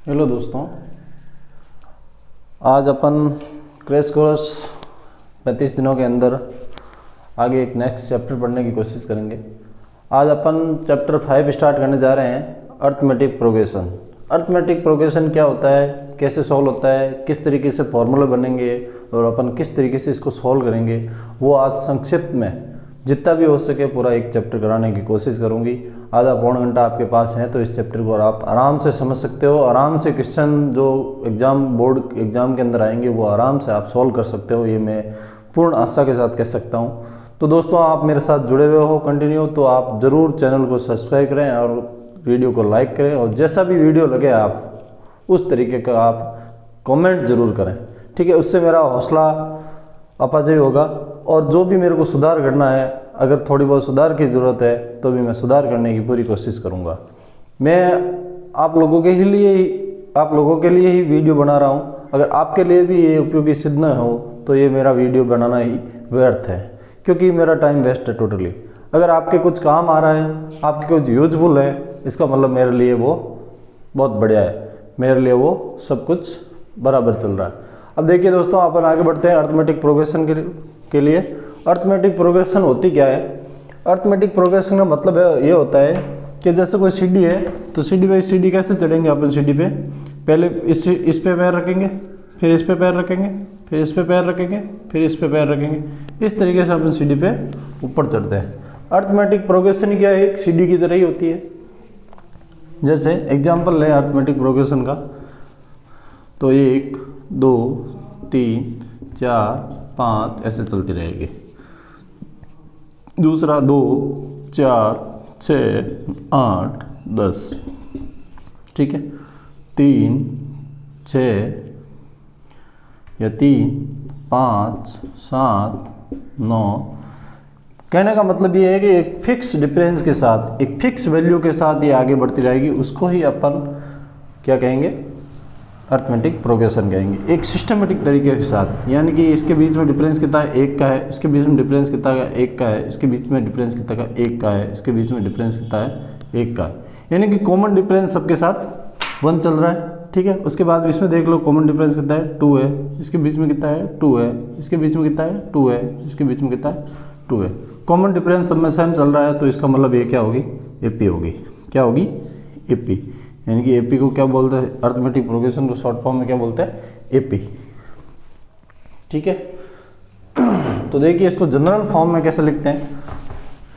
Hello दोस्तों, आज अपन crash course 35 दिनों के अंदर आगे एक नेक्स्ट चैप्टर पढ़ने की कोशिश करेंगे। आज अपन चैप्टर 5 स्टार्ट करने जा रहे हैं, अर्थमेटिक प्रोग्रेशन। अर्थमेटिक प्रोग्रेशन क्या होता है, कैसे सॉल्व होता है, किस तरीके से फॉर्मूले बनेंगे और अपन किस तरीके से इसको सॉल्व करेंगे, वो आज संक्षिप्त में जितना भी हो सके पूरा एक चैप्टर कराने की कोशिश करूँगी। आधा पौन घंटा आपके पास है तो इस चैप्टर को आप आराम से समझ सकते हो। आराम से क्वेश्चन जो बोर्ड एग्ज़ाम के अंदर आएंगे वो आराम से आप सॉल्व कर सकते हो, ये मैं पूर्ण आशा के साथ कह सकता हूँ। तो दोस्तों, आप मेरे साथ जुड़े हुए हो कंटिन्यू, तो आप ज़रूर चैनल को सब्सक्राइब करें और वीडियो को लाइक करें, और जैसा भी वीडियो लगे आप उस तरीके का आप कमेंट ज़रूर करें, ठीक है। उससे मेरा हौसला अपाजेय होगा, और जो भी मेरे को सुधार करना है, अगर थोड़ी बहुत सुधार की ज़रूरत है तो भी मैं सुधार करने की पूरी कोशिश करूँगा। मैं आप लोगों के लिए ही वीडियो बना रहा हूँ। अगर आपके लिए भी ये उपयोगी सिद्ध न हो तो ये मेरा वीडियो बनाना ही व्यर्थ है, क्योंकि मेरा टाइम वेस्ट है टोटली। अगर आपके कुछ काम आ रहा है, आपके कुछ यूजफुल है, इसका मतलब मेरे लिए वो बहुत बढ़िया है, मेरे लिए वो सब कुछ बराबर चल रहा है। अब देखिए दोस्तों, अपन आगे बढ़ते हैं अर्थमेटिक प्रोग्रेशन के लिए। अर्थमेटिक प्रोग्रेशन होती क्या है? अर्थमेटिक प्रोग्रेशन का मतलब ये होता है कि जैसे कोई सीढ़ी है, तो सीढ़ी बाई सीढ़ी कैसे चढ़ेंगे अपन सीढ़ी पे? पहले इस पे पैर रखेंगे, फिर इस पे पैर रखेंगे, फिर इस पे पैर रखेंगे, फिर इस पे पैर रखेंगे। इस तरीके से अपन सीढ़ी पे ऊपर चढ़ते हैं। अर्थमेटिक प्रोग्रेशन क्या है? एक सीढ़ी की तरह ही होती है। जैसे एग्जाम्पल लें अर्थमेटिक प्रोग्रेशन का, तो 1 2 3 4 5 ऐसे चलती रहेगी। दूसरा 2 4 6 8 10, ठीक है। 3 6 या 3 5 7 9। कहने का मतलब ये है कि एक फिक्स डिफरेंस के साथ, एक फिक्स वैल्यू के साथ ये आगे बढ़ती रहेगी। उसको ही अपन क्या कहेंगे? अर्थमेटिक प्रोग्रेशन कहेंगे, एक सिस्टमेटिक तरीके के साथ। यानी कि इसके बीच में डिफरेंस कितना है? 1 का है। इसके बीच में डिफरेंस कितना है? 1 का है। इसके बीच में डिफरेंस कितना है? 1 का है। इसके बीच में डिफरेंस कितना है? 1 का है। यानी कि कॉमन डिफरेंस सबके साथ 1 चल रहा है, ठीक है। उसके बाद इसमें देख लो कॉमन डिफरेंस कितना है? 2 है। इसके बीच में कितना है? 2 है। इसके बीच में कितना है? 2 है। इसके बीच में कितना है? 2 है। कॉमन डिफरेंस सब में सेम चल रहा है, तो इसका मतलब ये क्या होगी? एपी होगी। क्या होगी? एपी। यानी कि एपी को क्या बोलते हैं? अर्थमेटिक प्रोग्रेशन को शॉर्ट फॉर्म में क्या बोलते हैं? एपी, ठीक है। तो देखिए, इसको जनरल फॉर्म में कैसे लिखते हैं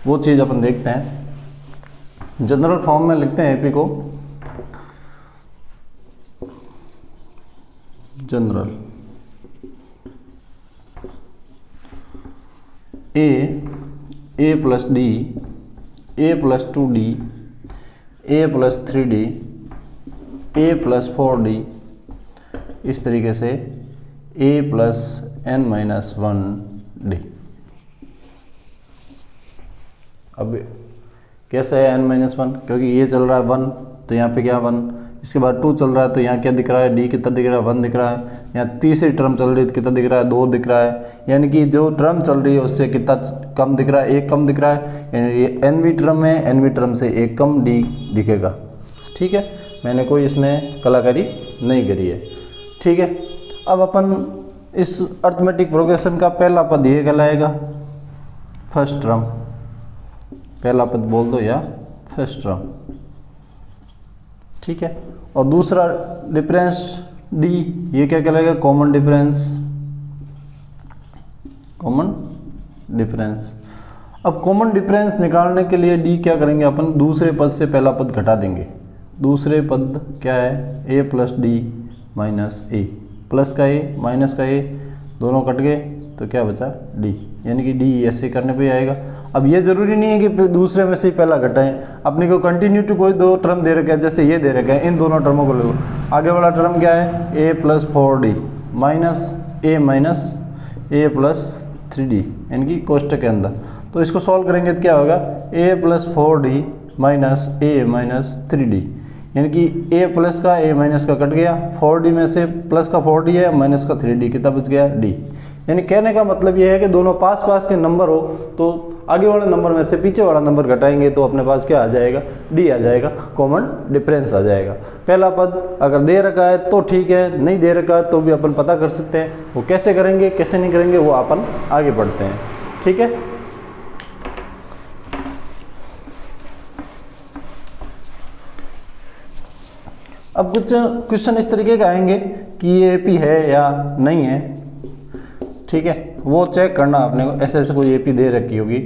वो चीज़ अपन देखते हैं। जनरल फॉर्म में लिखते हैं एपी को, general A plus d, a plus 2d, A plus 3d, A plus 4d, इस तरीके से a plus n minus 1d। अब कैसे है n माइनस 1? क्योंकि ये चल रहा है 1, तो यहाँ पे क्या 1। इसके बाद 2 चल रहा है, तो यहाँ क्या दिख रहा है? d कितना दिख रहा है? 1 दिख रहा है। यहाँ तीसरी टर्म चल रही है तो कितना दिख रहा है? 2 दिख रहा है। यानी कि जो टर्म चल रही है उससे कितना कम दिख रहा है? 1 कम दिख रहा है। यानी ये nवीं टर्म है, nवीं टर्म से 1 कम d दिखेगा, ठीक है। मैंने कोई इसमें कलाकारी नहीं करी है, ठीक है। अब अपन इस अर्थमेटिक प्रोग्रेशन का पहला पद ये कहलाएगा फर्स्ट टर्म। पहला पद बोल दो या फर्स्ट टर्म, ठीक है। और दूसरा डिफरेंस डी, ये क्या कहलाएगा? Common difference. Common difference. अब कॉमन डिफरेंस निकालने के लिए डी क्या करेंगे अपन? दूसरे पद से पहला पद घटा देंगे। दूसरे पद क्या है? ए प्लस डी माइनस ए। प्लस का ए माइनस का ए दोनों कट गए, तो क्या बचा? डी। यानी कि डी ऐसे करने पे आएगा। अब ये ज़रूरी नहीं है कि दूसरे में से ही पहला घटाएं। अपने को कंटिन्यूटी कोई 2 टर्म दे रखा है, जैसे ये दे रखा है, इन दोनों टर्मों को ले लो। आगे वाला टर्म क्या है? ए प्लस 4d माइनस ए प्लस 3d, यानी कि कोष्टक के अंदर। तो इसको सॉल्व करेंगे तो क्या होगा? ए प्लस 4d माइनस ए माइनस 3d, यानी कि a प्लस का a माइनस का कट गया। 4d में से प्लस का 4d है, माइनस का 3d, कितना बच गया? d। यानी कहने का मतलब ये है कि दोनों पास पास के नंबर हो तो आगे वाले नंबर में से पीछे वाला नंबर घटाएंगे तो अपने पास क्या आ जाएगा, डी आ जाएगा, कॉमन डिफरेंस आ जाएगा। पहला पद अगर दे रखा है तो ठीक है, नहीं दे रखा है तो भी अपन पता कर सकते हैं। वो कैसे करेंगे कैसे नहीं करेंगे वो अपन आगे बढ़ते हैं, ठीक है। अब कुछ क्वेश्चन इस तरीके का आएंगे कि ये एपी है या नहीं है, ठीक है, वो चेक करना आपने को। ऐसे ऐसे कोई एपी दे रखी होगी,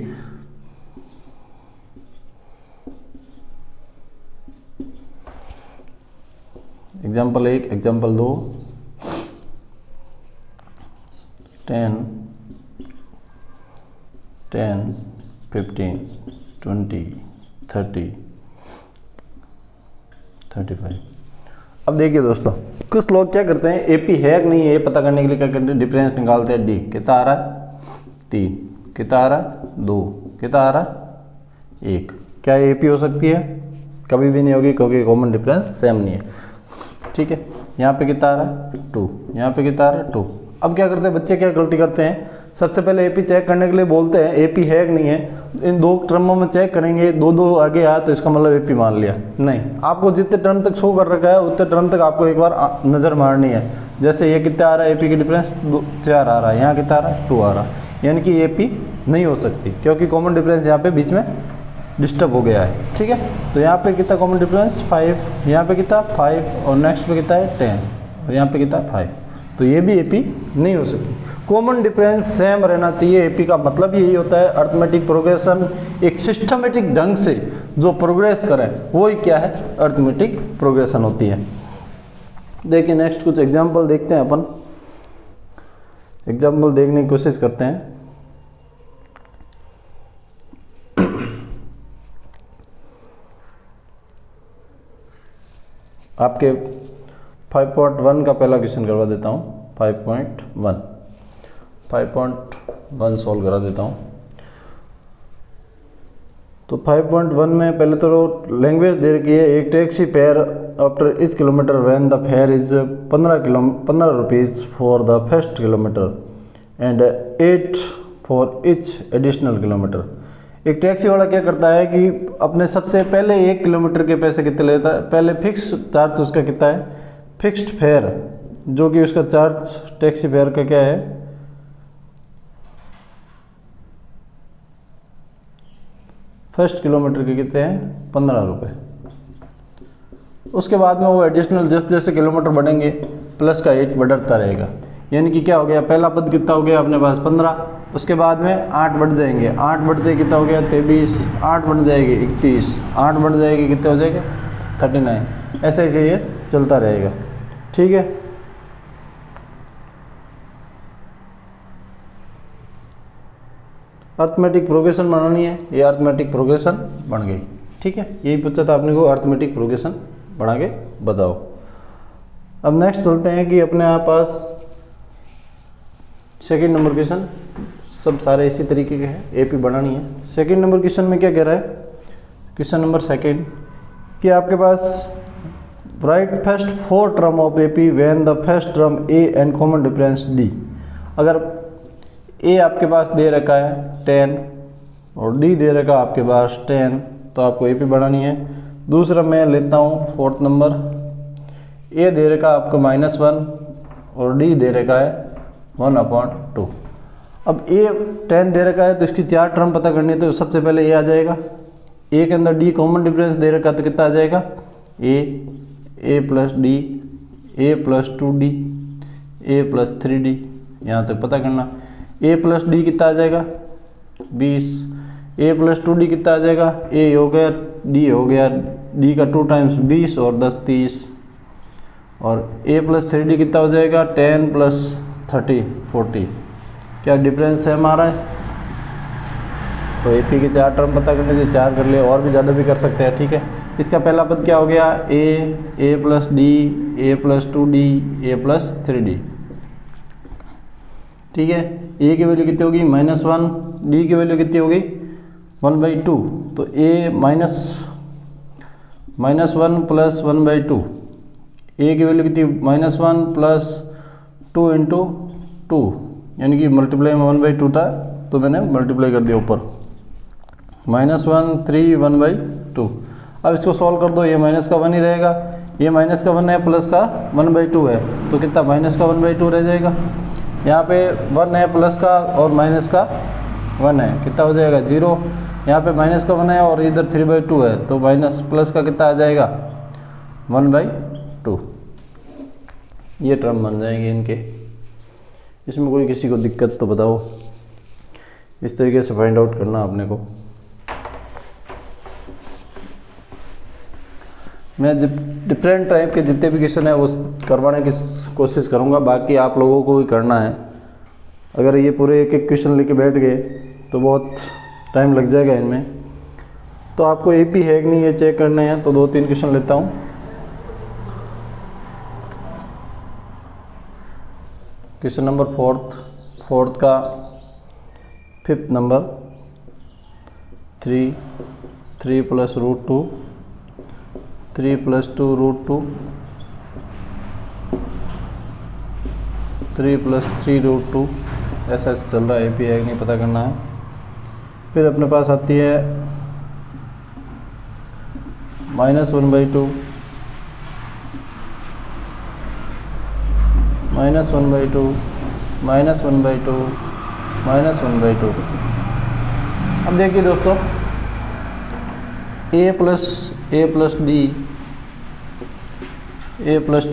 एग्जाम्पल 1, एग्जाम्पल 2, 10, 15, 20, 30, 35। अब देखिए दोस्तों, कुछ लोग क्या करते हैं, एपी है कि नहीं है ये पता करने के लिए क्या करते हैं, डिफरेंस निकालते हैं। डी कितना आ रहा है 3, कितना आ रहा है 2, कितना आ रहा है 1। क्या ये एपी हो सकती है? कभी भी नहीं होगी, क्योंकि कॉमन डिफरेंस सेम नहीं है, ठीक है। यहाँ पे कितना आ रहा है 2, यहाँ पे कितना आ रहा है 2। अब क्या करते हैं बच्चे, क्या गलती करते हैं, सबसे पहले एपी चेक करने के लिए बोलते हैं एपी है कि नहीं है। इन दो टर्मों में चेक करेंगे, दो दो आगे आया तो इसका मतलब एपी मान लिया। नहीं, आपको जितने टर्म तक शो कर रखा है उतने टर्म तक आपको एक बार नज़र मारनी है। जैसे ये कितना आ रहा है एपी की डिफरेंस 4 आ रहा है, यहाँ कितना आ रहा है 2 आ रहा है, यानी कि एपी नहीं हो सकती, क्योंकि कॉमन डिफरेंस यहाँ पे बीच में डिस्टर्ब हो गया है, ठीक है। तो यहाँ पे कितना कॉमन डिफरेंस 5, यहाँ पे कितना 5, और नेक्स्ट पे कितना है 10, और यहाँ पे कितना 5। तो ये भी एपी नहीं हो सकती। कॉमन डिफरेंस सेम रहना चाहिए। एपी का मतलब यही होता है, अर्थमेटिक प्रोग्रेशन, एक सिस्टमेटिक ढंग से जो प्रोग्रेस करें वो ही क्या है, अर्थमेटिक प्रोग्रेशन होती है। देखिए नेक्स्ट कुछ एग्जाम्पल देखते हैं अपन, एग्जाम्पल देखने की कोशिश करते हैं। आपके 5.1 का पहला क्वेश्चन करवा देता हूँ। 5.1 सॉल्व करा देता हूँ। तो 5.1 में पहले तो लैंग्वेज दे रखी है, एक taxi fare after each kilometre when the fair is 15 rupees for the first kilometre and 8 for each additional kilometre. एक टैक्सी वाला क्या करता है कि अपने सबसे पहले 1 किलोमीटर के पैसे कितने लेता है, पहले फिक्स चार्ज उसका कितना है, फिक्स्ड फेयर, जो कि उसका चार्ज टैक्सी फेयर का क्या है, फर्स्ट किलोमीटर के कितने हैं 15 रुपये। उसके बाद में वो एडिशनल जैसे जैसे किलोमीटर बढ़ेंगे प्लस का 8 बढ़ता रहेगा, यानी कि क्या हो गया, पहला पद कितना हो गया अपने पास 15, उसके बाद में 8 बढ़ जाएंगे, 8 बढ़ जाए कितना हो गया 23, 8 बढ़ जाएगी 31, 8 बढ़ जाएगी कितने हो जाएगा 39। ऐसे ऐसे ये चलता रहेगा, ठीक है। अर्थमेटिक प्रोग्रेशन बनानी है, ये अर्थमेटिक प्रोग्रेशन बन गई, ठीक है। यही पूछा था आपने को, अर्थमेटिक प्रोग्रेशन बना के बताओ। अब नेक्स्ट चलते हैं कि अपने पास सेकंड नंबर क्वेश्चन, सब सारे इसी तरीके के हैं, एपी बनानी है। सेकंड नंबर क्वेश्चन में क्या कह रहा है, क्वेश्चन नंबर सेकंड, कि आपके पास write first 4 term of AP when the first term a and common difference d. अगर ए आपके पास दे रखा है 10 और डी दे रखा है आपके पास 10, तो आपको एपी बनानी है। दूसरा मैं लेता हूँ 4th नंबर, ए दे रखा आपको -1 और डी दे रखा है 1/2। अब ए 10 दे रखा है तो इसकी 4 टर्म पता करनी है, तो सबसे पहले ए आ जाएगा, ए के अंदर डी कॉमन डिफरेंस दे रखा तो कितना आ जाएगा, ए plus d, a plus 2d, A plus 3d, यहाँ तक पता करना। ए प्लस डी कितना आ जाएगा 20, ए प्लस 2d कितना आ जाएगा, ए हो गया डी हो गया, डी का 2 टाइम्स 20 और 10 30, और ए प्लस 3d कितना हो जाएगा 10 प्लस 30 40। क्या डिफरेंस है हमारा है, तो एपी के 4 टर्म पता करने से 4 कर लिए, और भी ज़्यादा भी कर सकते हैं, ठीक है। इसका पहला पद क्या हो गया, ए plus d, a plus 2d, A plus 3d, ठीक है। ए की वैल्यू कितनी होगी -1, डी की वैल्यू कितनी होगी 1/2, तो ए -1 प्लस 1/2, ए की वैल्यू कितनी -1 प्लस 2 × 2, यानी कि मल्टीप्लाई में 1/2 था तो मैंने मल्टीप्लाई कर दिया ऊपर, -1 3 1/2। अब इसको सॉल्व कर दो, ये माइनस का 1 ही रहेगा, ये माइनस का 1 है प्लस का 1/2 है, तो कितना माइनस का 1/2 रह जाएगा। यहाँ पे 1 है प्लस का और माइनस का 1 है, कितना हो जाएगा 0। यहाँ पे माइनस का 1 है और इधर 3/2 है, तो माइनस प्लस का कितना आ जाएगा 1/2। ये टर्म बन जाएंगे इनके। इसमें कोई किसी को दिक्कत तो बताओ। इस तरीके से फाइंड आउट करना अपने को। मैं डिफरेंट टाइप के जितने भी क्वेश्चन है वो करवाने की कोशिश करूँगा, बाकी आप लोगों को ही करना है। अगर ये पूरे एक एक क्वेश्चन लेके बैठ गए तो बहुत टाइम लग जाएगा इनमें। तो आपको एपी है कि नहीं ये चेक करने हैं, तो 2-3 क्वेश्चन लेता हूँ। क्वेश्चन नंबर फोर्थ का 5th नंबर 3 + √2 3 + 2 √2 3 + 3 √2 ऐसा चल रहा है। एपी है कि नहीं पता करना है। फिर अपने पास आती है -1/2 -1/2 -1/2 -1/2। अब देखिए दोस्तों, a +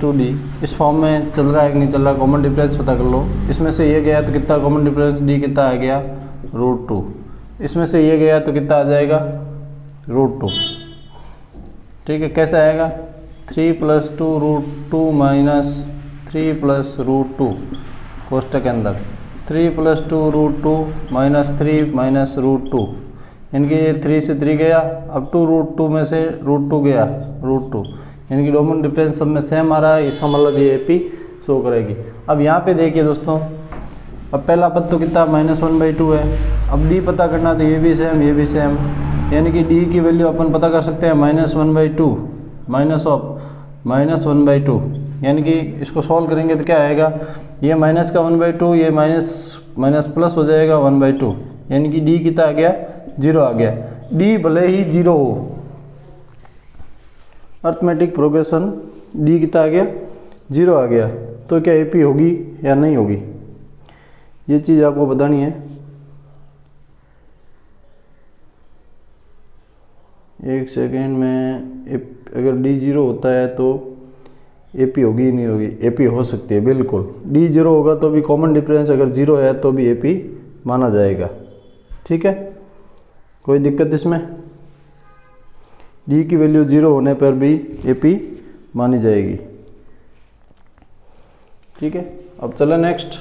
2d इस फॉर्म में चल रहा है कि नहीं चल रहा, कॉमन डिफरेंस पता कर लो। इसमें से ये गया तो कितना कॉमन डिफरेंस d कितना आ गया √2। इसमें से ये गया तो कितना आ जाएगा √2। ठीक है, कैसे आएगा 3 + 2 √2 - 3 + √2 कोष्टक के अंदर 3 + 2 √2 - 3 - √2, इनके ये 3 से 3 गया, अब 2 √2 में से √2 गया √2, इनकी कॉमन डिफरेंस सब में सेम आ रहा है। इसका मतलब ये एपी शो करेगी। अब यहाँ पे देखिए दोस्तों, अब पहला पद तो कितना -1/2 है। अब डी पता करना, तो ये भी सेम ये भी सेम, यानी कि डी की वैल्यू अपन पता कर सकते हैं -1/2 -1/2, यानी कि इसको सॉल्व करेंगे तो क्या आएगा, ये माइनस का 1/2, ये माइनस प्लस हो जाएगा 1/2, यानी कि डी कितना आ गया 0 आ गया। डी भले ही 0 हो, अर्थमेटिक प्रोग्रेशन डी कितना आ गया 0 आ गया, तो क्या एपी होगी या नहीं होगी, ये चीज़ आपको बतानी है। एक सेकेंड में अगर डी 0 होता है तो एपी होगी नहीं होगी, एपी हो सकती है बिल्कुल। डी 0 होगा तो भी कॉमन डिफरेंस अगर 0 है तो भी एपी माना जाएगा। ठीक है, कोई दिक्कत इसमें, डी की वैल्यू 0 होने पर भी एपी मानी जाएगी। ठीक है, अब चलो नेक्स्ट।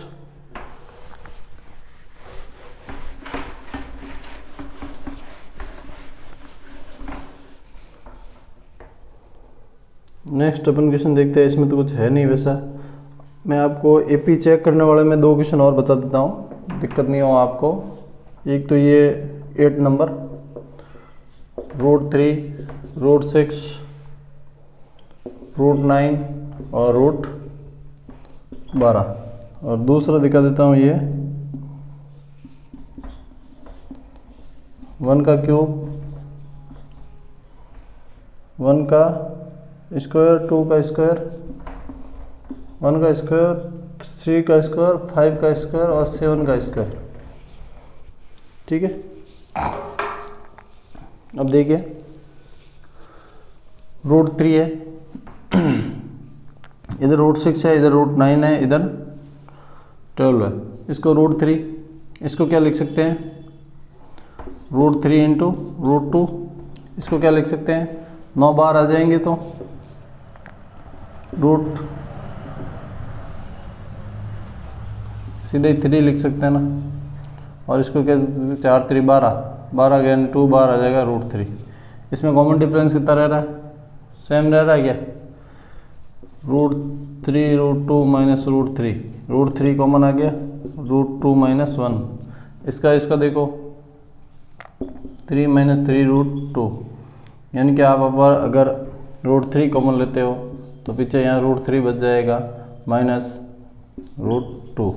नेक्स्ट अपन क्वेश्चन देखते हैं। इसमें तो कुछ है नहीं वैसा, मैं आपको एपी चेक करने वाले में 2 क्वेश्चन और बता देता हूँ, दिक्कत नहीं हो आपको। एक तो ये 8 नंबर √3 √6 √9 और √12, और दूसरा दिखा देता हूँ ये 1 का क्यूब 1 का स्क्वायर 2 का स्क्वायर 1 का स्क्वायर 3 का स्क्वायर 5 का स्क्वायर और 7 का स्क्वायर। ठीक है, अब देखिए √3 है, इधर √6 है, इधर √9 है, इधर 12 है। इसको √3, इसको क्या लिख सकते हैं √3 × √2, इसको क्या लिख सकते हैं 9 बार आ जाएंगे तो रूट सीधे 3 लिख सकते हैं ना, और इसको क्या 4 3 12 गया 2 बार आ जाएगा √3। इसमें कॉमन डिफरेंस कितना रह रहा है, सेम रह रहा है क्या, √3 √2 - √3, √3 कॉमन आ गया, √2 - 1, इसका देखो 3 - 3 √2, यानी कि आप अगर √3 कॉमन लेते हो तो पीछे यहाँ √3 बच जाएगा -√2,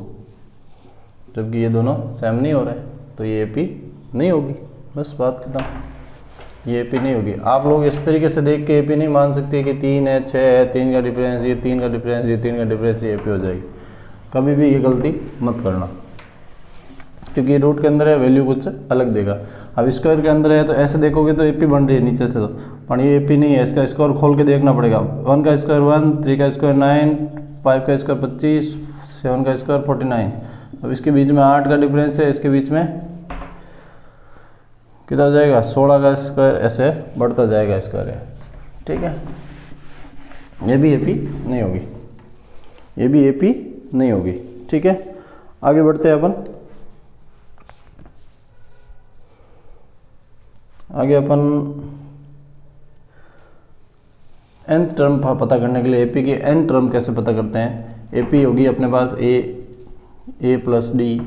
जबकि ये दोनों सेम नहीं हो रहे, तो ये एपी नहीं होगी। बस बात खत्म। ये एपी नहीं होगी। आप लोग इस तरीके से देख के एपी नहीं मान सकते कि 3 है 6 है, 3 का डिफरेंस ये, 3 का डिफरेंस ये, 3 का डिफरेंस ये एपी हो जाएगी। कभी भी ये गलती मत करना, क्योंकि रूट के अंदर है वैल्यू कुछ अलग देगा। अब स्क्वायर के अंदर है तो ऐसे देखोगे तो एपी बन रही है नीचे से, तो पर ये एपी नहीं है। इसका स्क्वायर खोल के देखना पड़ेगा। 1 का स्क्वायर 1, 3 का स्क्वायर 9, 5 का स्क्वायर 25, 7 का स्क्वायर 49। अब इसके बीच में 8 का डिफरेंस है, इसके बीच में कितना हो जाएगा 16 का स्क्वायर, ऐसे बढ़ता जाएगा स्क्वायर है। ठीक है, ये भी एपी नहीं होगी, ये भी एपी नहीं होगी। ठीक है, आगे बढ़ते हैं अपन। आगे अपन एन टर्म पता करने के लिए एपी की एन टर्म कैसे पता करते हैं। एपी होगी अपने पास ए plus d,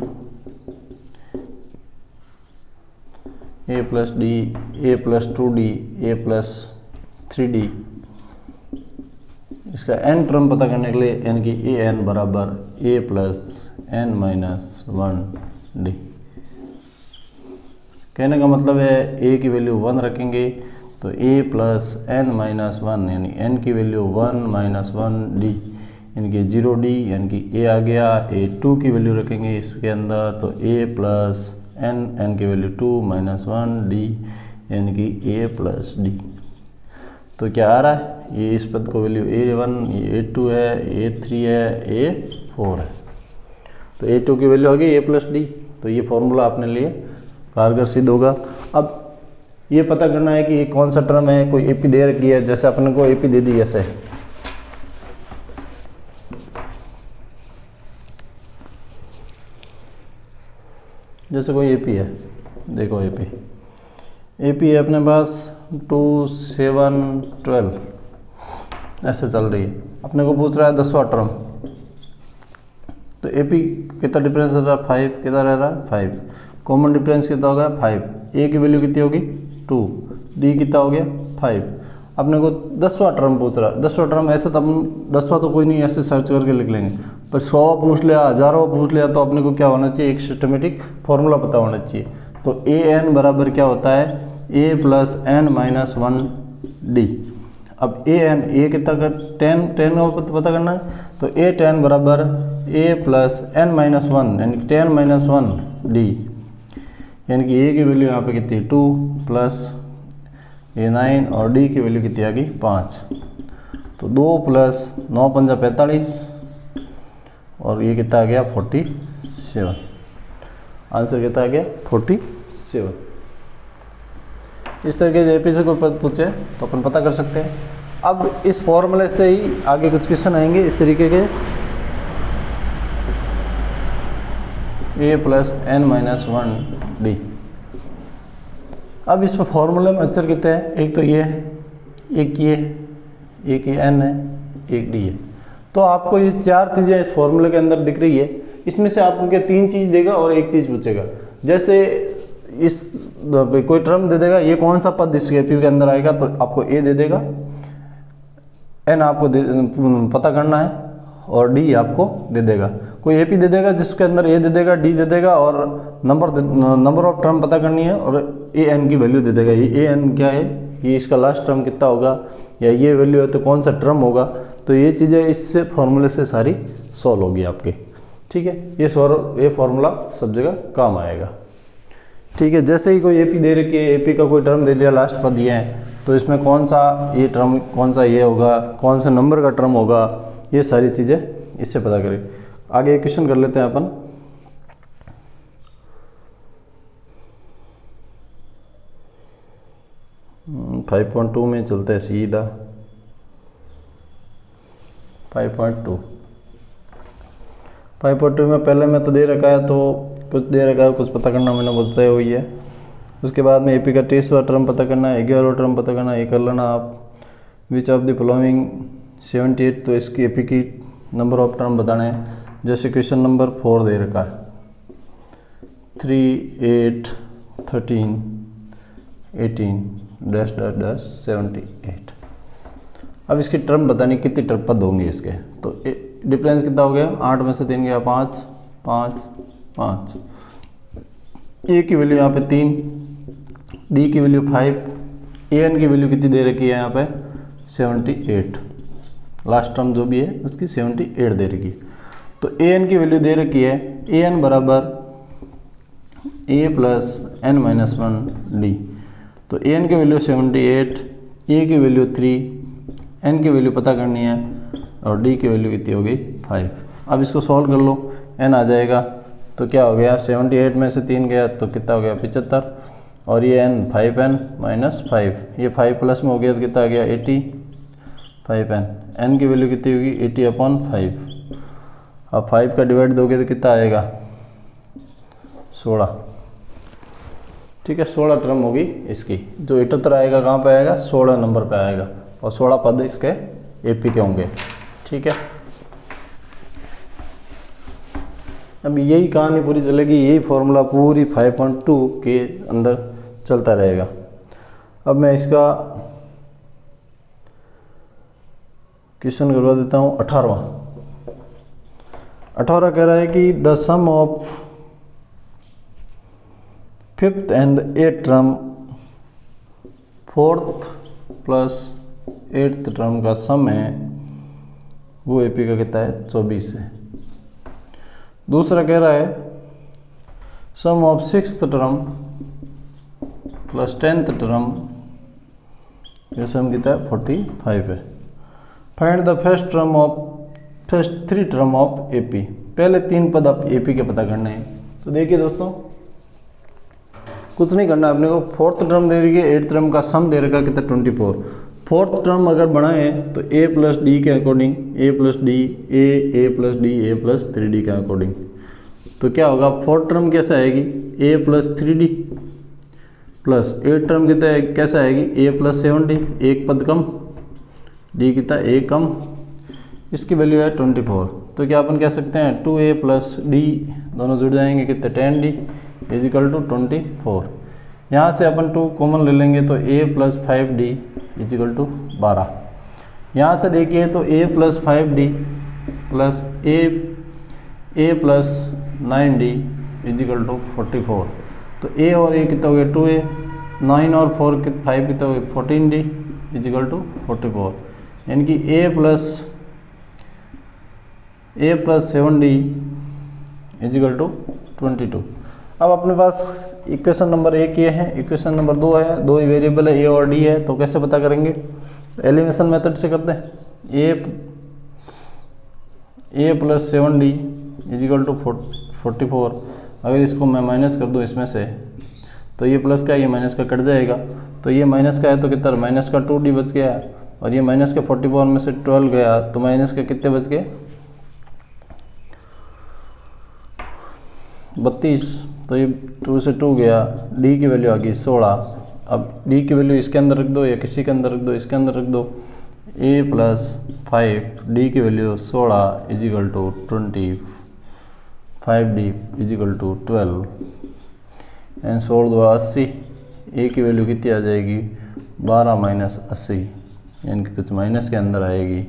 a plus d, a plus 2d, A plus 3d। इसका एन टर्म पता करने के लिए एन की ए एन बराबर ए प्लस एन माइनस 1d। कहने का मतलब है ए की वैल्यू 1 रखेंगे तो ए प्लस एन माइनस 1 यानी एन की वैल्यू 1 माइनस 1d, यानी कि 0d, यानी कि ए आ गया। ए 2 की वैल्यू रखेंगे इसके अंदर तो ए प्लस एन की वैल्यू 2 माइनस 1d, यानी कि ए प्लस डी। तो क्या आ रहा है, ये इस पद को वैल्यू a1, ये a2 है, a3 है, a4 है। तो a2 की वैल्यू आ गई a प्लस डी। तो ये फॉर्मूला अपने लिए कारगर सिद्ध होगा। अब ये पता करना है कि ये कौन सा टर्म है। कोई एपी दे रखी है, जैसे अपने को एपी दे दी ऐसे, जैसे कोई एपी है, देखो एपी है अपने पास 2 7 12 ऐसे चल रही है। अपने को पूछ रहा है 10वां टर्म, तो एपी कितना डिफरेंस रह रहा है 5, कितना रह रहा है 5। कॉमन डिफरेंस कितना होगा 5। ए की वैल्यू कितनी होगी 2, डी कितना हो गया 5। अपने को 10वां टर्म पूछ रहा है। 10वां टर्म ऐसे तो अपन 10वां तो कोई नहीं ऐसे सर्च करके लिख लेंगे, पर 100 पूछ लिया, 1000 पूछ लिया, तो अपने को क्या होना चाहिए, एक सिस्टमेटिक फॉर्मूला पता होना चाहिए। तो ए एन बराबर क्या होता है, ए प्लस एन माइनस 1d। अब ए एन, ए कितना कर 10 का पता करना है, तो ए 10 बराबर ए प्लस एन माइनस 1 यानी 10 माइनस 1d, यानी कि ए की वैल्यू यहाँ पे कितनी 2 प्लस ए 9 और डी की वैल्यू कितनी आ गई 5। तो 2 प्लस 9 पंजा 45 और ये कितना आ गया 47। आंसर कितना आ गया 47। इस तरीके से एपी से कोई पद पूछे तो अपन पता कर सकते हैं। अब इस फॉर्मूले से ही आगे कुछ क्वेश्चन आएंगे इस तरीके के, ए प्लस एन माइनस 1d। अब इस फॉर्मूले में अक्षर कितने हैं, एक तो ये, एक ये, एक ये एन है, एक डी है। तो आपको ये 4 चीज़ें इस फॉर्मूले के अंदर दिख रही है। इसमें से आपको क्या 3 चीज़ देगा और एक चीज़ पूछेगा। जैसे इस कोई टर्म दे देगा, ये कौन सा पद इस एपी के अंदर आएगा, तो आपको ए दे देगा, एन आपको पता करना है और डी आपको दे देगा। कोई एपी दे देगा जिसके अंदर ए दे देगा, डी दे देगा और नंबर ऑफ टर्म पता करनी है और ए एन की वैल्यू दे देगा। ये ए एन क्या है, ये इसका लास्ट टर्म कितना होगा, या ये वैल्यू है तो कौन सा टर्म होगा। तो ये चीज़ें इससे फॉर्मूले से सारी सॉल्व होगी आपके। ठीक है, ये फॉर्मूला सब जगह काम आएगा। ठीक है, जैसे ही कोई एपी दे रखी है, एपी का कोई टर्म दे दिया, लास्ट पद ये है, तो इसमें कौन सा ये टर्म, कौन सा ये होगा, कौन सा नंबर का टर्म होगा, ये सारी चीज़ें इससे पता करें। आगे एक क्वेश्चन कर लेते हैं अपन। फाइव 5.2 में चलते हैं सीधा। 5.2 में पहले में तो दे रखा है, तो कुछ दे रखा है, कुछ पता करना मैंने बोलते हुई है। उसके बाद में एपी का 23वां टर्म पता करना है, 11वां टर्म पता करना है, ये कर लेना आप। विच ऑफ द फॉलोइंग 78, तो इसकी एपी की नंबर ऑफ टर्म बताने हैं। जैसे क्वेश्चन नंबर 4 दे रखा है 3 8 13 18 डैश डैश डैश 78। अब इसकी टर्म बतानी कितनी टर्म पद होंगे इसके, तो डिफरेंस कितना हो गया, 8 में से 3 गया 5 5 5। ए की वैल्यू यहाँ पे 3, डी की वैल्यू 5, ए एन की वैल्यू कितनी दे रखी है यहाँ पे 78, लास्ट टर्म जो भी है उसकी 78 दे रखी है। तो ए एन की वैल्यू दे रखी है ए एन बराबर ए प्लस एन माइनस 1 डी। तो ए एन की वैल्यू 78, ए की वैल्यू 3, एन की वैल्यू पता करनी है और डी की वैल्यू कितनी हो गई 5। अब इसको सॉल्व कर लो, एन आ जाएगा तो क्या हो गया 78 में से 3 गया तो कितना हो गया 75, और ये एन 5n माइनस 5, ये 5 प्लस में हो गया तो कितना आ गया 80 5n। एन की वैल्यू कितनी होगी 80/5। अब 5 का डिवाइड दोगे तो कितना आएगा 16। ठीक है, 16 टर्म होगी इसकी। जो 78 आएगा कहाँ पे आएगा 16 नंबर पे आएगा, और 16 पद इसके एपी के होंगे। ठीक है, अब यही कहानी पूरी चलेगी, यही फॉर्मूला पूरी 5.2 के अंदर चलता रहेगा। अब मैं इसका क्वेश्चन करवा देता हूँ 18 कह रहा है कि the sum of 5th and 8th term 4th plus 8th term का सम है वो एपी का कितना है 24 है। दूसरा कह रहा है sum of 6th term plus 10th term ये सम कितना है 45 है। Find the first 3 term of AP. पहले 3 पद आप एपी के पता करने हैं। तो देखिए दोस्तों, कुछ नहीं करना अपने को। 4th टर्म दे रही है, 8th टर्म का सम दे रखा कितना 24। 4th टर्म अगर बनाए तो ए प्लस डी के according A plus d a plus d a plus 3d के अकॉर्डिंग, तो क्या होगा 4th टर्म कैसे आएगी ए plus 3d plus 8th term कितना कैसे आएगी ए प्लस 7d, एक पद कम, डी कितना ए कम, इसकी वैल्यू है 24। तो क्या अपन कह सकते हैं 2a प्लस डी दोनों जुड़ जाएंगे कितने 10d इज इक्वल टू 24। यहाँ से अपन 2 कॉमन ले लेंगे तो a plus 5d is equal to 12। यहाँ से देखिए तो a plus 5d plus a plus 9d is equal to 44। तो a और a कितना हो गया 2a, 9 और 5 कितना हो गया 14d इज इक्वल टू 44, यानी कि a plus 7d is equal to 22। अब अपने पास इक्वेशन नंबर 1 ये है, इक्वेशन नंबर 2 है, 2 ही वेरिएबल है ए और डी है। तो कैसे पता करेंगे, एलिमिनेशन मेथड से करते हैं। A plus 7d is equal to 44। अगर इसको मैं माइनस कर दूँ इसमें से तो ये प्लस का ये माइनस का कट जाएगा, तो ये माइनस का है तो कितना माइनस का 2d बच गया, और ये माइनस के 44 में से 12 गया तो माइनस के कितने बच गए 32। तो ये 2 से 2 गया, डी की वैल्यू आ गई 16। अब डी की वैल्यू इसके अंदर रख दो या किसी के अंदर रख दो, इसके अंदर रख दो। ए प्लस 5 डी की value 16 is equal to 20, 5d is equal to 12 and 16 2 80। A की वैल्यू कितनी आ जाएगी 12 माइनस 80, यानी कि कुछ माइनस के अंदर आएगी,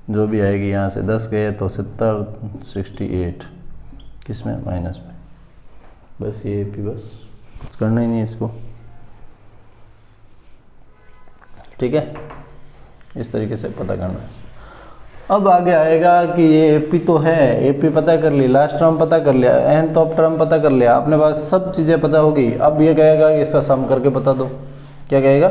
जो भी आएगी यहाँ से 10 गए तो 70 68 किस में माइनस में। बस ये भी बस कुछ करना ही नहीं है इसको। ठीक है, इस तरीके से पता करना है। अब आगे आएगा कि ये एपी तो है, एपी पता कर ली, लास्ट टर्म पता कर लिया, एन टॉप टर्म पता कर लिया, अपने पास सब चीज़ें पता होगी। अब ये कहेगा कि इसका सम करके बता दो। क्या कहेगा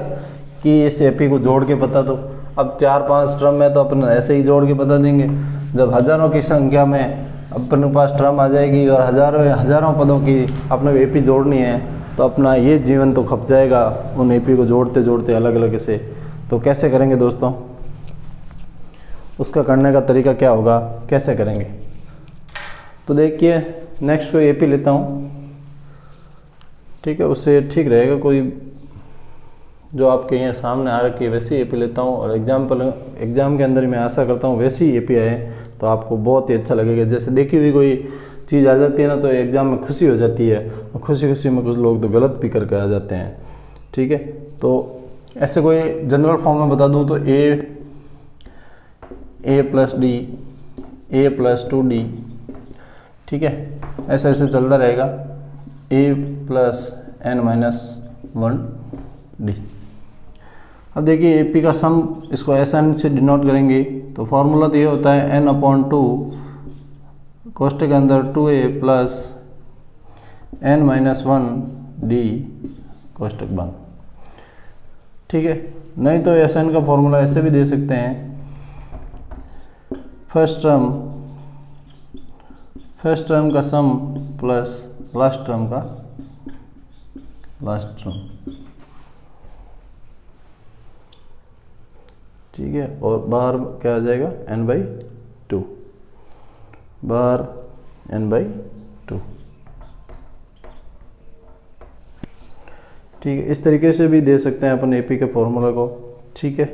कि इस एपी को जोड़ के बता दो। अब 4-5 टर्म में तो अपन ऐसे ही जोड़ के बता देंगे। जब हज़ारों की संख्या में अपने पास टर्म आ जाएगी और हज़ारों पदों की अपने एपी जोड़नी है तो अपना ये जीवन तो खप जाएगा उन एपी को जोड़ते जोड़ते अलग अलग से। तो कैसे करेंगे दोस्तों, उसका करने का तरीका क्या होगा, कैसे करेंगे। तो देखिए नेक्स्ट कोई एपी लेता हूँ, ठीक है, उससे ठीक रहेगा। कोई जो आपके यहाँ सामने आ रखी है वैसी एपी लेता हूँ, और एग्ज़ाम के अंदर मैं आशा करता हूँ वैसी एपी आए तो आपको बहुत ही अच्छा लगेगा। जैसे देखी हुई कोई चीज़ आ जाती है ना तो एग्ज़ाम में खुशी हो जाती है, और खुशी में कुछ लोग तो गलत भी करके आ जाते हैं। ठीक है, तो ऐसे कोई जनरल फॉर्म में बता दूँ तो a plus d a plus 2d, ठीक है, ऐसे ऐसे चलता रहेगा। A plus n minus 1 d. अब देखिए ए पी का सम, इसको एस एन से डिनोट करेंगे तो फॉर्मूला तो ये होता है एन अपॉन टू कोष्टक के अंदर 2a plus n minus 1 d कोष्टक बंद। ठीक है, नहीं तो एस एन का फॉर्मूला ऐसे भी दे सकते हैं, फर्स्ट टर्म का सम प्लस लास्ट टर्म का लास्ट टर्म। ठीक है, और बाहर क्या आ जाएगा n/2, बाहर n/2। ठीक है, इस तरीके से भी दे सकते हैं अपन एपी के फॉर्मूला को। ठीक है,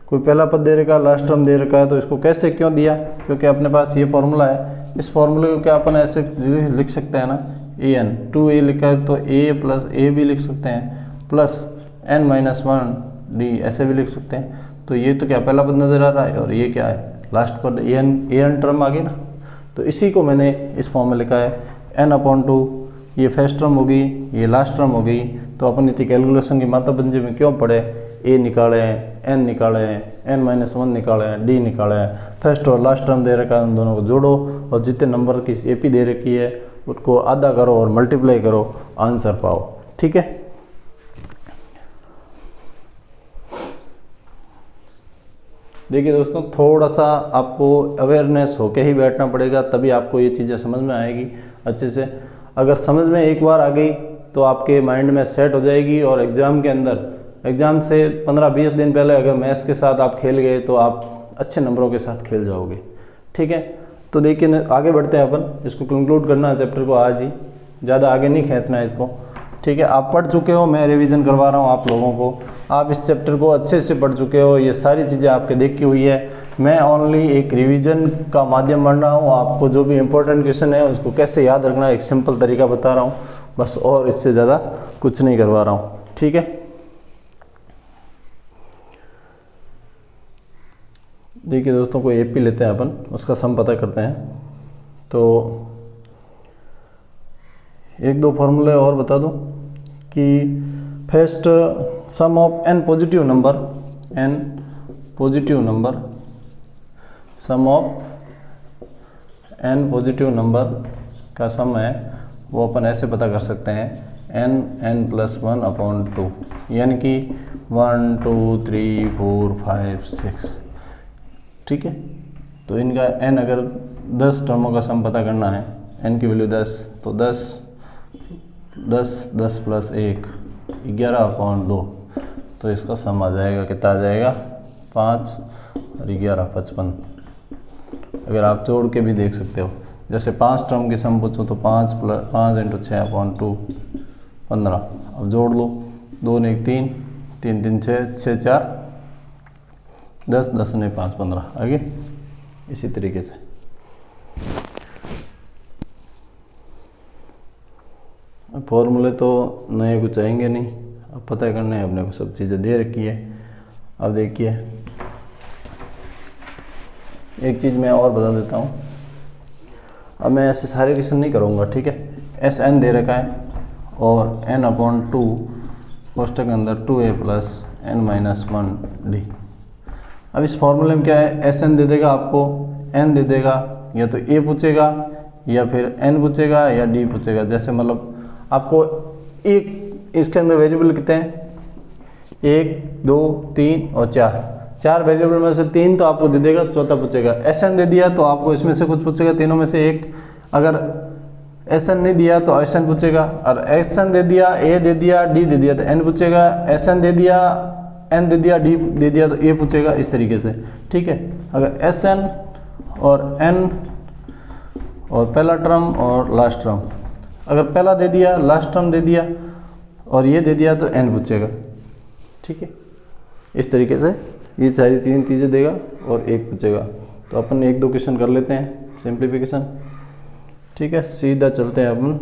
कोई पहला पद दे रखा है, लास्ट टर्म दे रखा है, तो इसको कैसे क्यों दिया, क्योंकि अपने पास ये फॉर्मूला है। इस फॉर्मूले को क्या अपन ऐसे लिख सकते हैं ना, an 2a लिखा है तो a प्लस a भी लिख सकते हैं, प्लस n माइनस 1 d ऐसे भी लिख सकते हैं। तो ये तो क्या पहला पद नज़र आ रहा है, और ये क्या है लास्ट पद, an टर्म आ गई ना। तो इसी को मैंने इस फॉर्म में लिखा है n/2, ये फर्स्ट टर्म होगी, ये लास्ट टर्म हो गई। तो अपन इतनी कैलकुलेशन की माता बंजे में क्यों पढ़े, a निकाले हैं, n निकाले हैं, n माइनस 1 निकाले हैं, d निकाले हैं, फर्स्ट और लास्ट टर्म दे रखा है, उन दोनों को जोड़ो और जितने नंबर की एपी दे रखी है उसको आधा करो और मल्टीप्लाई करो, आंसर पाओ। ठीक है, देखिए दोस्तों, थोड़ा सा आपको अवेयरनेस होके ही बैठना पड़ेगा, तभी आपको ये चीज़ें समझ में आएगी अच्छे से। अगर समझ में एक बार आ गई तो आपके माइंड में सेट हो जाएगी, और एग्ज़ाम के अंदर, एग्ज़ाम से 15-20 दिन पहले अगर मैथ्स के साथ आप खेल गए तो आप अच्छे नंबरों के साथ खेल जाओगे। ठीक है, तो देखिए आगे बढ़ते हैं अपन, इसको कंक्लूड करना है चैप्टर को आज ही, ज़्यादा आगे नहीं खींचना है इसको। ठीक है, आप पढ़ चुके हो, मैं रिवीजन करवा रहा हूँ आप लोगों को, आप इस चैप्टर को अच्छे से पढ़ चुके हो, ये सारी चीज़ें आपके देखी हुई है। मैं ओनली एक रिवीजन का माध्यम बन रहा हूँ, आपको जो भी इम्पोर्टेंट क्वेश्चन है उसको कैसे याद रखना है एक सिंपल तरीका बता रहा हूँ बस, और इससे ज़्यादा कुछ नहीं करवा रहा हूँ। ठीक है, देखिए दोस्तों, कोई एपी लेते हैं अपन, उसका सम पता करते हैं। तो एक दो फॉर्मूले और बता दूं कि first sum of n positive number, sum of n positive number का सम है, वो अपन ऐसे पता कर सकते हैं n+1/2, यानी कि 1 2 3 4 5 6। ठीक है, तो इनका n अगर 10 टर्मों का सम पता करना है, n की वैल्यू 10, तो 10 + 1 11/2, तो इसका सम आ जाएगा, कितना आ जाएगा 5 और 11 55। अगर आप जोड़ के भी देख सकते हो, जैसे 5 टर्म की सम पूछो तो 5 × 6/2 15। अब जोड़ लो, 2 1 3 3 3 6 6 4 10 10 नहीं 5 15। आगे इसी तरीके से फॉर्मूले तो नए कुछ आएंगे नहीं, अब पता करना है अपने को, सब चीज़ें दे रखी है। अब देखिए एक चीज़ मैं और बता देता हूँ, अब मैं ऐसे सारे क्वेश्चन नहीं करूँगा। ठीक है, SN दे रखा है और n/2 कोष्टक के अंदर 2a plus n minus 1 d। अब इस फॉर्मूले में क्या है, SN दे देगा आपको, n दे देगा, या तो a पूछेगा या फिर n पूछेगा या d पूछेगा। जैसे मतलब आपको एक इसके अंदर वेरिएबल कितने हैं, 1 2 3 और 4 वेरिएबल में से 3 तो आपको दे देगा, चौथा पूछेगा। SN दे दिया तो आपको इसमें से कुछ पूछेगा, तीनों में से एक। अगर SN नहीं दिया तो SN पूछेगा, और SN दे दिया, A दे दिया, D दे दिया तो N पूछेगा, SN दे दिया, N दे दिया, D दे दिया तो A पूछेगा, इस तरीके से। ठीक है, अगर SN और N और पहला टर्म और लास्ट टर्म, अगर पहला दे दिया, लास्ट टर्म दे दिया और ये दे दिया तो n पूछेगा। ठीक है, इस तरीके से ये सारी 3 चीज़ें देगा और 1 पूछेगा। तो अपन 1-2 क्वेश्चन कर लेते हैं सिंप्लीफिकेशन। ठीक है, सीधा चलते हैं अपन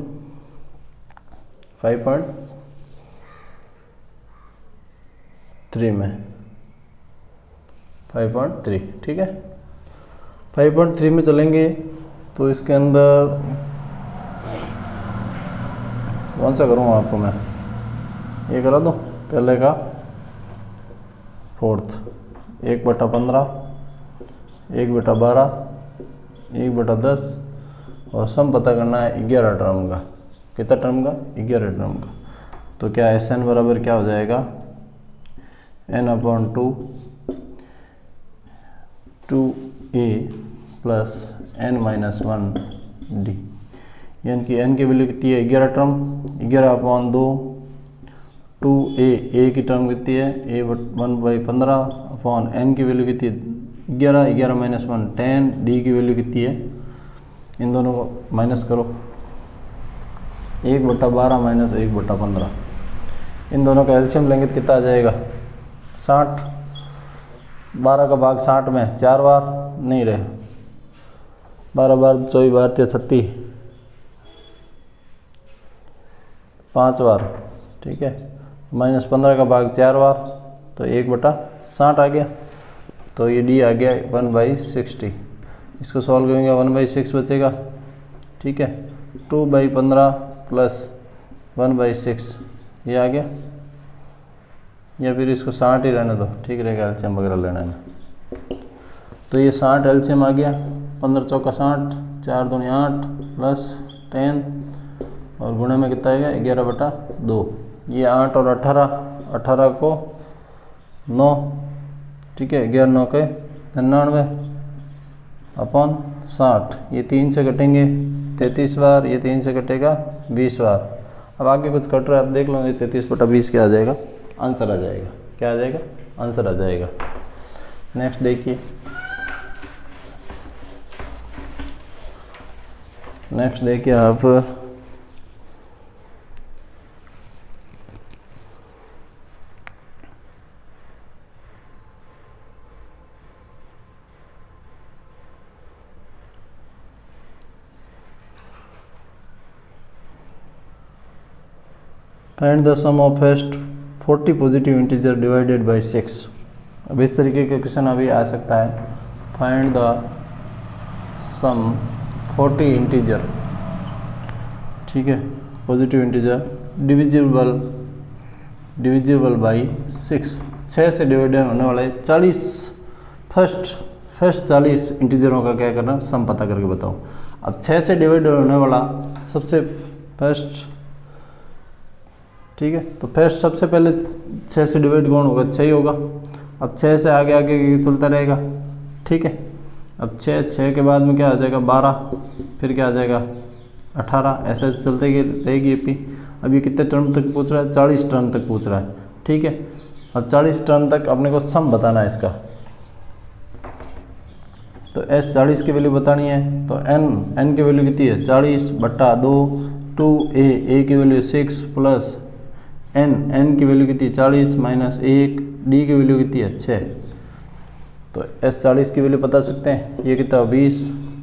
5.3 में, 5.3। ठीक है, 5.3 में चलेंगे तो इसके अंदर कौन सा करूँ आपको, मैं ये करा दूँ पहले का फोर्थ, 1/15, 1/12, 1/10 और सम पता करना है 11 टर्म का। कितना टर्म का? 11 टर्म का। तो क्या एस एन बराबर क्या हो जाएगा? n/2 2a plus n-1 d, यानी कि n की वैल्यू कितनी है? 11 टर्म, 11/2 2a, a की टर्म कितनी है? a 1/15 अपॉन n की वैल्यू कितनी है? 11, 11-1 10, d की वैल्यू कितनी है? इन दोनों को माइनस करो, 1/12 माइनस 1/15, इन दोनों का एलसीएम लेंगे तो कितना आ जाएगा? 60। 12 का भाग 60 में 4 बार नहीं रहे, 12 बार 24 बार 36, 5 बार, ठीक है। माइनस 15 का भाग 4 बार तो 1/60 आ गया। तो ये डी आ गया 1/60। इसको सॉल्व करेंगे 1/6 बचेगा, ठीक है। 2/15 प्लस 1/6 ये आ गया, या फिर इसको 60 ही रहने दो, ठीक रहेगा, एलसीएम वगैरह लेना है। तो ये 60 एलसीएम आ गया, 15 चौका 60, 4 दूनी 8 प्लस 10 और गुणे में कितना आएगा? 11/2। ये 8 और 18, 18 को 9, ठीक है, 11 9 के 99 अपॉन 60, ये 3 से कटेंगे 33 बार, ये 3 से कटेगा 20 बार। अब आगे कुछ कट रहा है, आप देख लो, 33/20 क्या आ जाएगा? आंसर आ जाएगा। क्या आ जाएगा? आंसर आ जाएगा। नेक्स्ट देखिए, नेक्स्ट देखिए आप find the sum of first 40 positive integer divided by 6। अब इस तरीके का क्वेश्चन अभी आ सकता है, फाइंड द सम 40 इंटीजर, ठीक है, पॉजिटिव इंटीजर डिविजिबल बाई 6, 6 से डिवाइड होने वाले 40 फर्स्ट 40 इंटीजरों का क्या करना? सम पता करके बताओ। अब 6 से डिवाइड होने वाला सबसे फर्स्ट, ठीक है, तो फर्स्ट सबसे पहले 6 से डिवाइड कौन होगा? 6 ही होगा। अब 6 से आगे आगे चलता रहेगा, ठीक है। अब 6 के बाद में क्या आ जाएगा? 12, फिर क्या आ जाएगा? 18, ऐसे चलते रहेगी एपी। अब ये कितने टर्म तक पूछ रहा है? 40 टर्म तक पूछ रहा है, ठीक है। अब 40 टर्म तक अपने को सम बताना है इसका, तो एस 40 की वैल्यू बतानी है, तो एन की वैल्यू कितनी है? 40/2, 2a की वैल्यू 6 प्लस एन की वैल्यू कितनी है? 40 माइनस 1, डी की वैल्यू कितनी है? 6। तो एस 40 की वैल्यू बता सकते हैं, ये कितना? 20,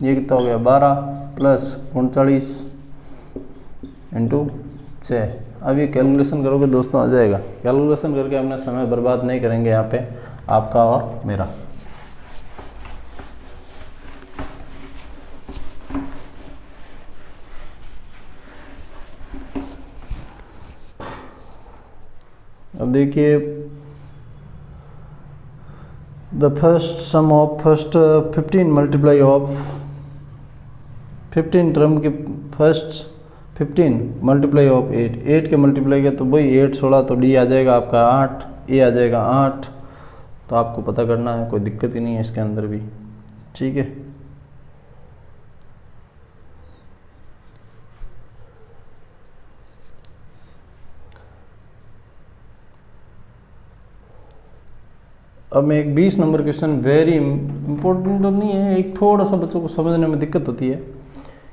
ये कितना हो गया? 12 प्लस 39 इंटू 6। अब ये कैलकुलेशन करोगे दोस्तों, आ जाएगा। कैलकुलेशन करके हमने समय बर्बाद नहीं करेंगे यहाँ पे आपका और मेरा। अब देखिए, the first sum of first 15 multiply of 15 term के फर्स्ट 15 मल्टीप्लाई ऑफ 8 के मल्टीप्लाई किया तो वही 8 16, तो डी आ जाएगा आपका 8, ए आ जाएगा 8। तो आपको पता करना है, कोई दिक्कत ही नहीं है इसके अंदर भी, ठीक है। अब मैं एक 20 नंबर क्वेश्चन, वेरी इंपॉर्टेंट तो नहीं है, एक थोड़ा सा बच्चों को समझने में दिक्कत होती है।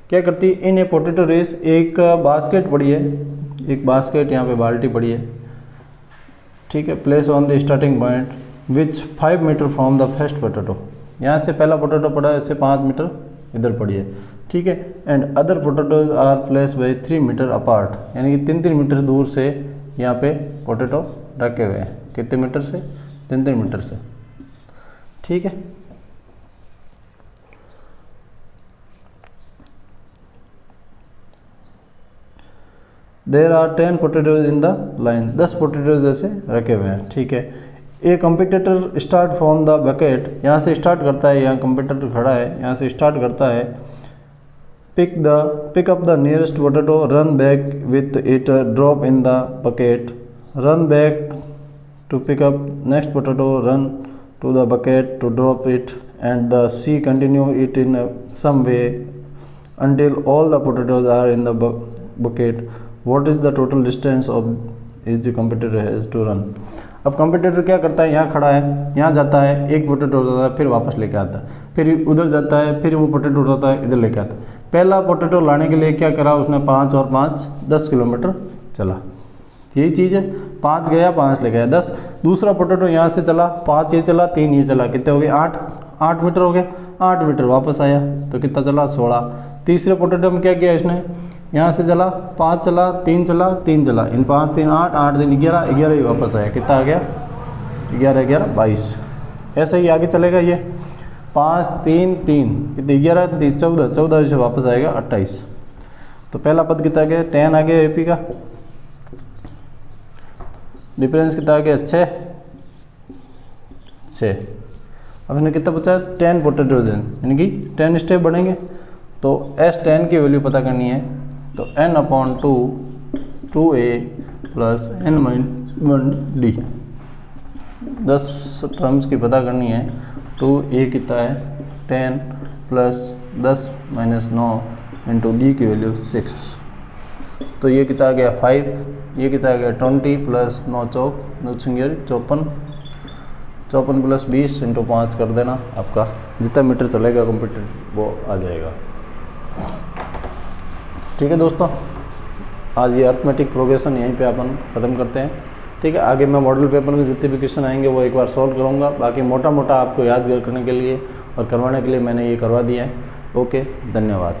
क्या करती है? इन ए पोटैटो रेस, एक बास्केट पड़ी है, एक बास्केट यहाँ पे बाल्टी पड़ी है, ठीक है। Place on the starting point which 5 metre from the first potato, यहाँ से पहला पोटैटो पड़ा है, इससे 5 मीटर इधर पड़ी है, ठीक है। And other potato are place by 3 metre apart, यानी कि 3-3 मीटर दूर से यहाँ पे पोटैटो रखे हुए हैं। कितने मीटर से? 3-3 मीटर से, ठीक है। There are 10 potatoes in the line, 10 potatoes ऐसे रखे हुए हैं, ठीक है। A competitor start from the bucket, यहाँ से स्टार्ट करता है, यहाँ कंपटीटर खड़ा है, यहाँ से स्टार्ट करता है। Pick up the nearest potato, run back with it, drop in the bucket, run back to pick up next potato, run to the bucket to drop it, and the C continue it in some way until all the potatoes are in the bucket. What is the total distance of is the competitor has to run? अब competitor क्या करता है, यहाँ खड़ा है, यहाँ जाता है, एक पोटैटो उठाता है, फिर वापस लेके आता है, फिर उधर जाता है, फिर वो पोटैटो उठाता है, इधर लेके आता है। पहला पोटैटो लाने के लिए क्या करा उसने, 5 और 5 10 किलोमीटर चला, यही चीज़ है, 5 गया 5 ले गया 10। दूसरा पोटैटो यहाँ से चला, 5 ये चला 3 ये चला, कितने हो गए 8 मीटर हो गया, 8 मीटर वापस आया तो कितना चला 16। तीसरे पोटैटो में क्या किया इसने, यहाँ से चला 5 चला 3 चला 3 चला, इन 5 3 8 8 दिन 11 11 ही वापस आया, कितना आ गया 11 11 22। ऐसे ही आगे चलेगा ये 5 3 3 कितने 11 14 14 से वापस आएगा 28। तो पहला पद कितना गया 10 आ गया एपी का, डिफरेंस कितना आ गया 6। अब इसने कितना बचा 10 पोटैटोज हैं, यानी कि 10 स्टेप बढ़ेंगे। तो S10 की वैल्यू पता करनी है, तो n/2 2a + n-1d 10 टर्म्स की पता करनी है। 2a कितना है 10 + 10 - 9 × d की वैल्यू 6, तो ये कितना आ गया 5, ये कितना आ गया 20 + 9 चौक 9 54 54 + 20 × 5 कर देना, आपका जितना मीटर चलेगा कंप्यूटर वो आ जाएगा। ठीक है दोस्तों, आज ये अर्थमेटिक प्रोग्रेशन यहीं पे अपन ख़त्म करते हैं। ठीक है, आगे मैं मॉडल पेपर में जितने भी क्वेश्चन आएंगे वो एक बार सॉल्व करूँगा, बाकी मोटा मोटा आपको याद करने के लिए और करवाने के लिए मैंने ये करवा दिया है। ओके, धन्यवाद।